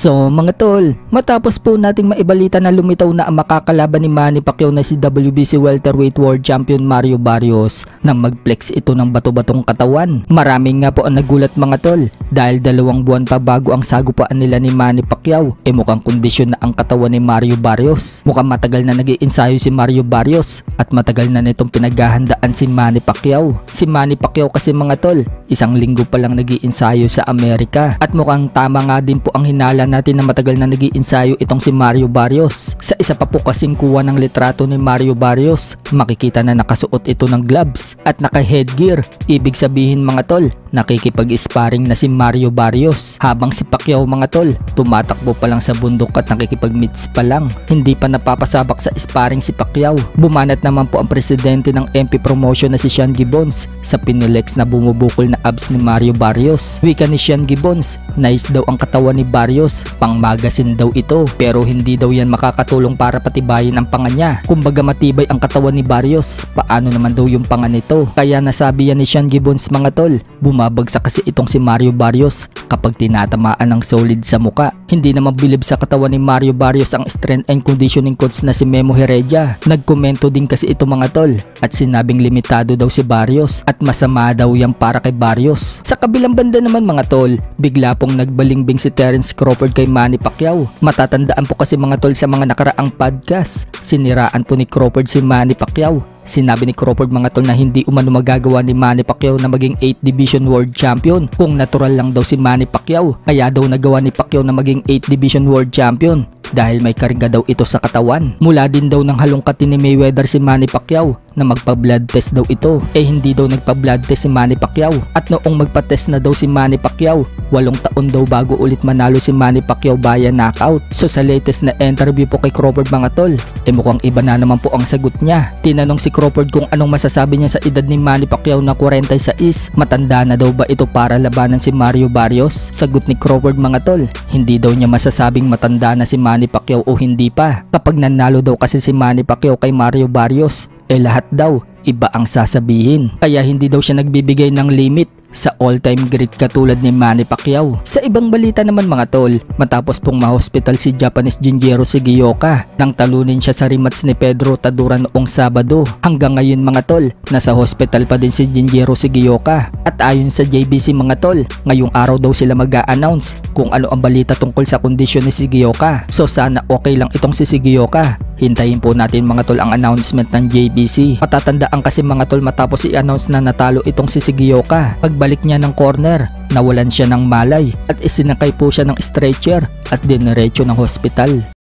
So mga tol, matapos po nating maibalita na lumitaw na ang makakalaban ni Manny Pacquiao na si WBC Welterweight World Champion Mario Barrios nang mag-flex ito ng bato-batong katawan. Maraming nga po ang nagulat mga tol dahil 2 buwan pa bago ang sagupaan nila ni Manny Pacquiao mukhang kondisyon na ang katawan ni Mario Barrios. Mukhang matagal na nag-iensayo si Mario Barrios at matagal na nitong pinaghahandaan si Manny Pacquiao. Si Manny Pacquiao kasi mga tol, 1 linggo pa lang nag-iensayo sa Amerika at mukhang tama nga din po ang hinala natin na matagal na nag-iensayo itong si Mario Barrios. Sa isa pa po kasing kuha ng litrato ni Mario Barrios, makikita na nakasuot ito ng gloves at naka-headgear. Ibig sabihin mga tol, nakikipag-sparring na si Mario Barrios habang si Pacquiao mga tol, tumatakbo pa lang sa bundok at nakikipag-meets pa lang. Hindi pa napapasabak sa sparring si Pacquiao. Bumanat naman po ang presidente ng MP Promotion na si Sean Gibbons sa pinilex na bumubukol na abs ni Mario Barrios. Wika ni Sean Gibbons, nice daw ang katawan ni Barrios, pang magasin daw ito pero hindi daw yan makakatulong para patibayin ang panga niya. Kumbaga matibay ang katawan ni Barrios, paano naman daw yung panga nito? Kaya nasabi yan ni Sean Gibbons mga tol, bumabagsak kasi itong si Mario Barrios kapag tinatamaan ng solid sa muka. Hindi naman bilib sa katawan ni Mario Barrios ang strength and conditioning coach na si Memo Heredia. Nagkomento din kasi ito mga tol at sinabing limitado daw si Barrios at masama daw yan para kay Barrios. Sa kabilang banda naman mga tol, bigla pong nagbalingbing si Terence Crawford kay Manny Pacquiao. Matatandaan po kasi mga tol sa mga nakaraang podcast, siniraan po ni Crawford si Manny Pacquiao. Sinabi ni Crawford mga tol na hindi umano magagawa ni Manny Pacquiao na maging 8 Division World Champion kung natural lang daw si Manny Pacquiao. Kaya daw nagawa ni Pacquiao na maging 8 Division World Champion dahil may karga daw ito sa katawan. Mula din daw ng halongkatin ni Mayweather si Manny Pacquiao na magpa-blood test daw ito. Hindi daw nagpa-blood test si Manny Pacquiao at noong magpa-test na daw si Manny Pacquiao, 8 taon daw bago ulit manalo si Manny Pacquiao via knockout. So sa latest na interview po kay Crawford mga tol, mukhang iba na naman po ang sagot niya. Tinanong si Crawford kung anong masasabi niya sa edad ni Manny Pacquiao na 46, matanda na daw ba ito para labanan si Mario Barrios? Sagot ni Crawford mga tol, hindi daw niya masasabing matanda na si Manny Pacquiao o hindi pa. Kapag nanalo daw kasi si Manny Pacquiao kay Mario Barrios, lahat daw iba ang sasabihin. Kaya hindi daw siya nagbibigay ng limit sa all-time great katulad ni Manny Pacquiao. Sa ibang balita naman mga tol, matapos pong ma-hospital si Japanese Jinjiro Shigeoka nang talunin siya sa rematch ni Pedro Tadura noong Sabado. Hanggang ngayon mga tol, nasa hospital pa din si Jinjiro Shigeoka. At ayon sa JBC mga tol, ngayong araw daw sila mag-a-announce kung ano ang balita tungkol sa kondisyon ni Shigeoka. So sana okay lang itong si Shigeoka. Hintayin po natin mga tol ang announcement ng JBC. Matatandaan kasi mga tol matapos i-announce na natalo itong si Shigeoka, pagbalik niya ng corner, nawalan siya ng malay at isinakay po siya ng stretcher at diniretso ng hospital.